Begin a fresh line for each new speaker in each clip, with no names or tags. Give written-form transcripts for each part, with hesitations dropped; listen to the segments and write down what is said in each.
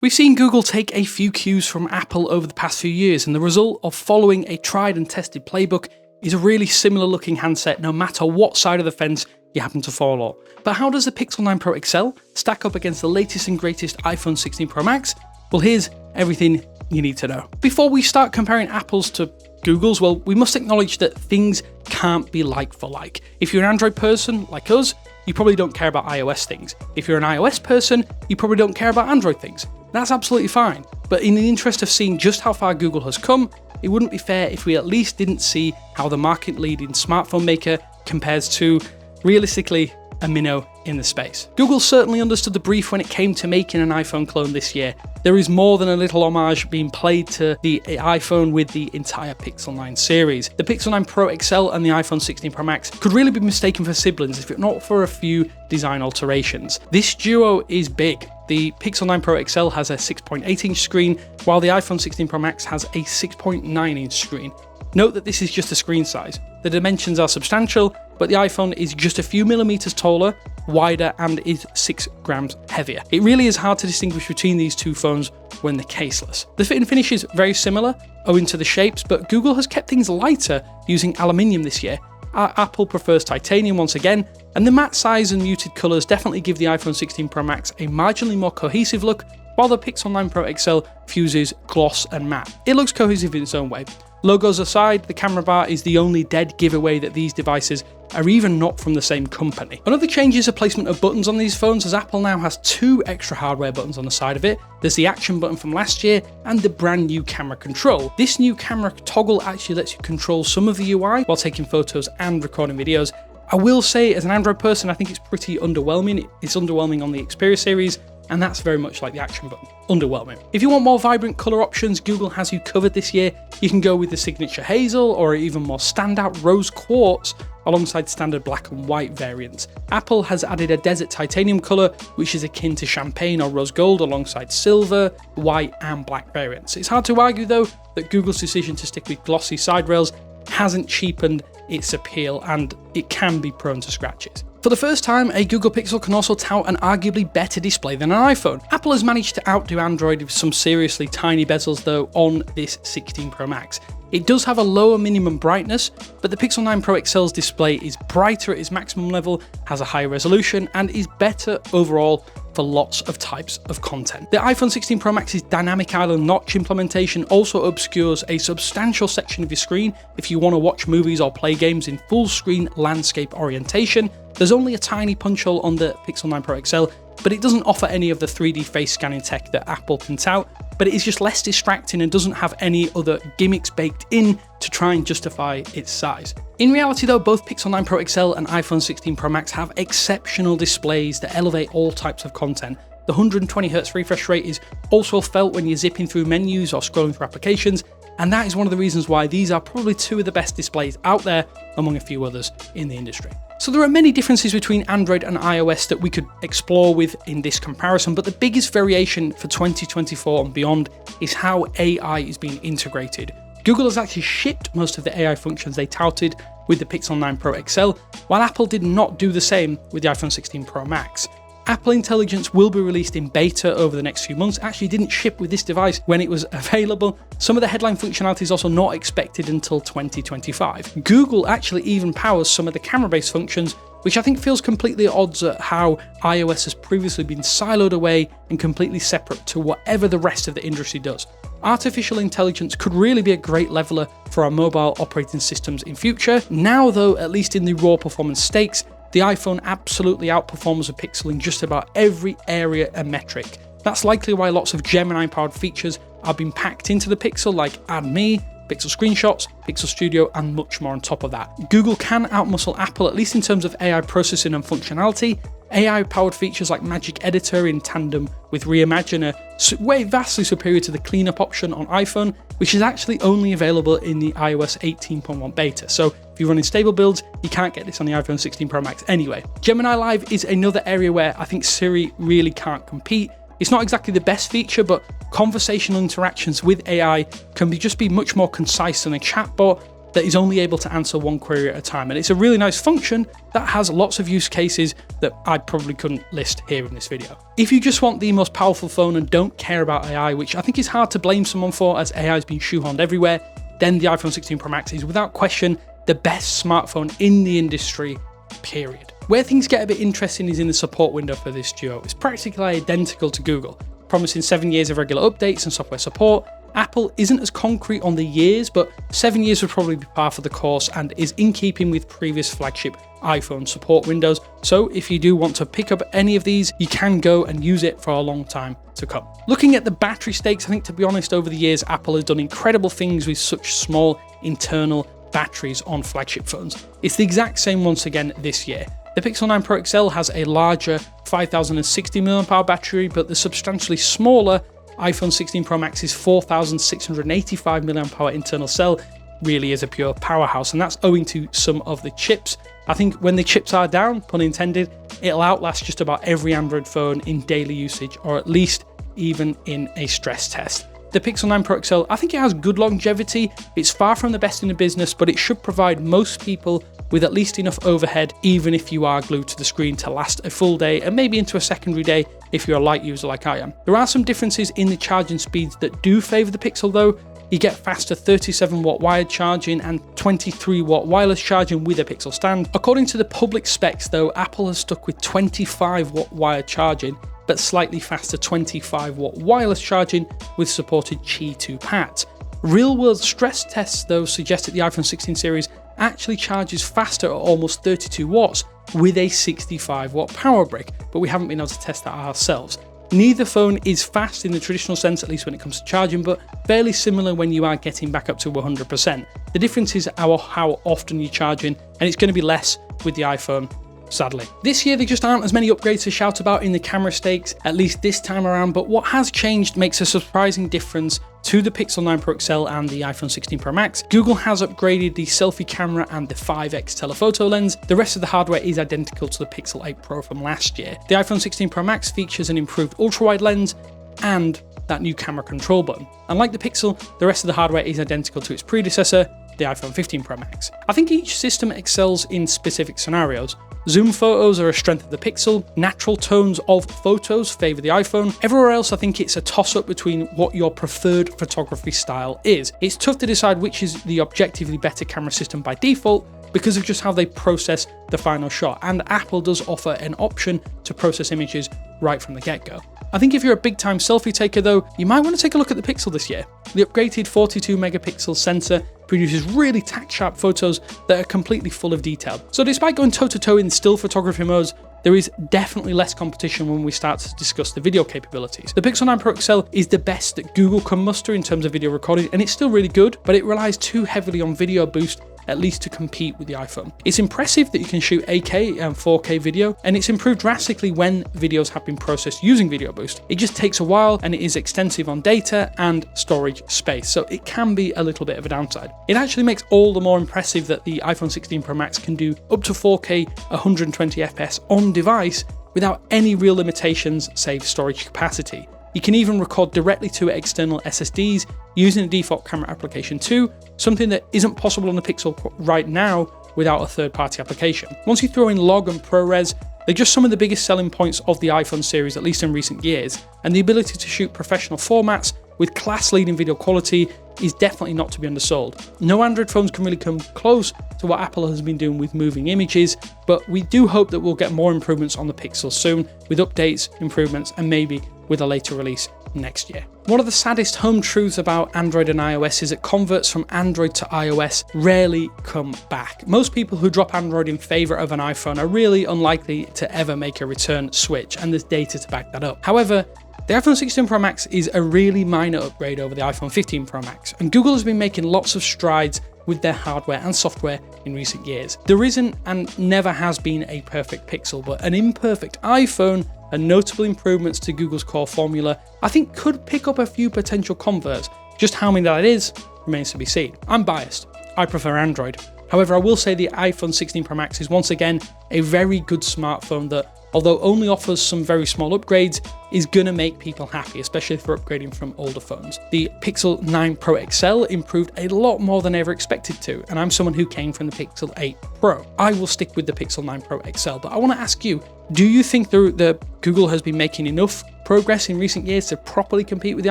We've seen Google take a few cues from Apple over the past few years, and the result of following a tried and tested playbook is a really similar looking handset no matter what side of the fence you happen to fall on. But how does the Pixel 9 Pro XL stack up against the latest and greatest iPhone 16 Pro Max? Well, here's everything you need to know. Before we start comparing Apple's to Google's, well, we must acknowledge that things can't be like for like. If you're an Android person like us, you probably don't care about iOS things. If you're an iOS person, you probably don't care about Android things. That's absolutely fine. But in the interest of seeing just how far Google has come, it wouldn't be fair if we at least didn't see how the market-leading smartphone maker compares to, realistically, a minnow in the space. Google certainly understood the brief when it came to making an iPhone clone this year. There is more than a little homage being played to the iPhone with the entire Pixel 9 series. The Pixel 9 Pro XL and the iPhone 16 Pro Max could really be mistaken for siblings if not for a few design alterations. This duo is big. The Pixel 9 Pro XL has a 6.8-inch screen, while the iPhone 16 Pro Max has a 6.9-inch screen. Note that this is just a screen size. The dimensions are substantial, but the iPhone is just a few millimeters taller, wider, and is 6 grams heavier. It really is hard to distinguish between these two phones when they're caseless. The fit and finish is very similar, owing to the shapes, but Google has kept things lighter using aluminium this year. Apple prefers titanium once again, and the matte size and muted colours definitely give the iPhone 16 Pro Max a marginally more cohesive look, while the Pixel 9 Pro XL fuses gloss and matte. It looks cohesive in its own way. Logos aside, the camera bar is the only dead giveaway that these devices are even not from the same company. Another change is the placement of buttons on these phones, as Apple now has 2 extra hardware buttons on the side of it. There's the action button from last year and the brand new camera control. This new camera toggle actually lets you control some of the UI while taking photos and recording videos. I will say, as an Android person, I think it's pretty underwhelming. It's underwhelming on the Xperia series, and that's very much like the action button. Underwhelming. If you want more vibrant colour options, Google has you covered this year. You can go with the signature hazel or even more standout rose quartz alongside standard black and white variants. Apple has added a desert titanium colour, which is akin to champagne or rose gold alongside silver, white and black variants. It's hard to argue though that Google's decision to stick with glossy side rails hasn't cheapened its appeal, and it can be prone to scratches. For the first time, a Google Pixel can also tout an arguably better display than an iPhone. Apple has managed to outdo Android with some seriously tiny bezels though on this 16 Pro Max. It does have a lower minimum brightness, but the Pixel 9 Pro XL's display is brighter at its maximum level, has a higher resolution, and is better overall for lots of types of content. The iPhone 16 Pro Max's dynamic island notch implementation also obscures a substantial section of your screen if you want to watch movies or play games in full screen landscape orientation. There's only a tiny punch hole on the Pixel 9 Pro XL, but it doesn't offer any of the 3D face scanning tech that Apple can tout, but it is just less distracting and doesn't have any other gimmicks baked in to try and justify its size. In reality though, both Pixel 9 Pro XL and iPhone 16 Pro Max have exceptional displays that elevate all types of content. The 120Hz refresh rate is also felt when you're zipping through menus or scrolling through applications, and that is one of the reasons why these are probably 2 of the best displays out there, among a few others in the industry. So there are many differences between Android and iOS that we could explore with in this comparison, but the biggest variation for 2024 and beyond is how AI is being integrated. Google has actually shipped most of the AI functions they touted with the Pixel 9 Pro XL, while Apple did not do the same with the iPhone 16 Pro Max. Apple Intelligence will be released in beta over the next few months. Actually didn't ship with this device when it was available. Some of the headline functionality is also not expected until 2025. Google actually even powers some of the camera-based functions, which I think feels completely at odds at how iOS has previously been siloed away and completely separate to whatever the rest of the industry does. Artificial intelligence could really be a great leveler for our mobile operating systems in future. Now though, at least in the raw performance stakes, the iPhone absolutely outperforms the Pixel in just about every area and metric. That's likely why lots of Gemini-powered features are being packed into the Pixel, like Add Me, Pixel Screenshots, Pixel Studio, and much more on top of that. Google can outmuscle Apple, at least in terms of AI processing and functionality. AI-powered features like Magic Editor in tandem with Reimagine are vastly superior to the cleanup option on iPhone, which is actually only available in the iOS 18.1 beta. So if you're running stable builds, you can't get this on the iPhone 16 Pro Max anyway. Gemini Live is another area where I think Siri really can't compete. It's not exactly the best feature, but conversational interactions with AI can just be much more concise than a chatbot, that is only able to answer one query at a time. And it's a really nice function that has lots of use cases that I probably couldn't list here in this video. If you just want the most powerful phone and don't care about AI, which I think is hard to blame someone for as AI has been shoehorned everywhere, then the iPhone 16 Pro Max is without question the best smartphone in the industry, period. Where things get a bit interesting is in the support window for this duo. It's practically identical to Google, promising 7 years of regular updates and software support. Apple isn't as concrete on the years, but 7 years would probably be par for the course and is in keeping with previous flagship iPhone support windows. So if you do want to pick up any of these, you can go and use it for a long time to come. Looking at the battery stakes, I think to be honest, over the years, Apple has done incredible things with such small internal batteries on flagship phones. It's the exact same once again this year. The Pixel 9 Pro XL has a larger 5060 mAh battery, but the substantially smaller iPhone 16 Pro Max's 4685 mAh internal cell really is a pure powerhouse, and that's owing to some of the chips. I think when the chips are down, pun intended, it'll outlast just about every Android phone in daily usage, or at least even in a stress test. The Pixel 9 Pro XL, I think it has good longevity. It's far from the best in the business, but it should provide most people with at least enough overhead, even if you are glued to the screen, to last a full day and maybe into a secondary day if you're a light user like I am. There are some differences in the charging speeds that do favour the Pixel though. You get faster 37 watt wired charging and 23 watt wireless charging with a Pixel stand. According to the public specs though, Apple has stuck with 25 watt wired charging, but slightly faster 25 watt wireless charging with supported Qi 2 pads. Real world stress tests though suggest that the iPhone 16 series actually charges faster at almost 32 watts with a 65 watt power brick, but we haven't been able to test that ourselves. Neither phone is fast in the traditional sense, at least when it comes to charging, but fairly similar when you are getting back up to 100%. The difference is how often you're charging, and it's going to be less with the iPhone, sadly. This year there just aren't as many upgrades to shout about in the camera stakes, at least this time around, but what has changed makes a surprising difference to the Pixel 9 Pro XL and the iPhone 16 Pro Max. Google has upgraded the selfie camera and the 5x telephoto lens. The rest of the hardware is identical to the Pixel 8 Pro from last year. The iPhone 16 Pro Max features an improved ultra-wide lens and that new camera control button. Unlike the Pixel, the rest of the hardware is identical to its predecessor, the iPhone 15 Pro Max. I think each system excels in specific scenarios. Zoom photos are a strength of the Pixel, natural tones of photos favour the iPhone. Everywhere else I think it's a toss-up between what your preferred photography style is. It's tough to decide which is the objectively better camera system by default because of just how they process the final shot, and Apple does offer an option to process images right from the get-go. I think if you're a big time selfie taker though, you might want to take a look at the Pixel this year. The upgraded 42 megapixel sensor produces really tack sharp photos that are completely full of detail. So despite going toe to toe in still photography modes, there is definitely less competition when we start to discuss the video capabilities. The Pixel 9 Pro XL is the best that Google can muster in terms of video recording, and it's still really good, but it relies too heavily on video boost, at least to compete with the iPhone. It's impressive that you can shoot 8K and 4K video, and it's improved drastically when videos have been processed using Video Boost. It just takes a while, and it is extensive on data and storage space, so it can be a little bit of a downside. It actually makes all the more impressive that the iPhone 16 Pro Max can do up to 4K 120 FPS on device without any real limitations save storage capacity. You can even record directly to external SSDs using the default camera application too, something that isn't possible on the Pixel right now without a third-party application. Once you throw in log and ProRes, they're just some of the biggest selling points of the iPhone series, at least in recent years, and the ability to shoot professional formats with class-leading video quality is definitely not to be undersold. No Android phones can really come close to what Apple has been doing with moving images, but we do hope that we'll get more improvements on the Pixel soon, with updates, improvements, and maybe with a later release next year. One of the saddest home truths about Android and iOS is that converts from Android to iOS rarely come back. Most people who drop Android in favour of an iPhone are really unlikely to ever make a return switch, and there's data to back that up. However, the iPhone 16 Pro Max is a really minor upgrade over the iPhone 15 Pro Max, and Google has been making lots of strides with their hardware and software in recent years. There isn't and never has been a perfect Pixel, but an imperfect iPhone and notable improvements to Google's core formula, I think could pick up a few potential converts. Just how many that is remains to be seen. I'm biased, I prefer Android. However, I will say the iPhone 16 Pro Max is once again a very good smartphone that although only offers some very small upgrades, is gonna make people happy, especially if they're upgrading from older phones. The Pixel 9 Pro XL improved a lot more than I ever expected to, and I'm someone who came from the Pixel 8 Pro. I will stick with the Pixel 9 Pro XL, but I wanna ask you, do you think the Google has been making enough progress in recent years to properly compete with the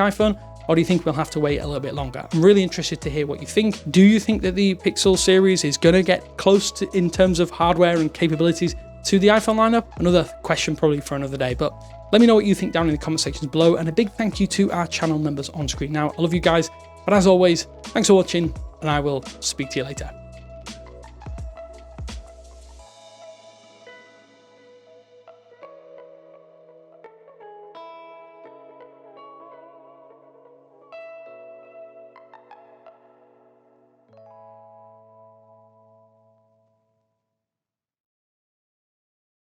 iPhone? Or do you think we'll have to wait a little bit longer? I'm really interested to hear what you think. Do you think that the Pixel series is gonna get close to, in terms of hardware and capabilities, to the iPhone lineup? Another question probably for another day, but let me know what you think down in the comment sections below, and a big thank you to our channel members on screen now. I love you guys, but as always, thanks for watching, and I will speak to you later.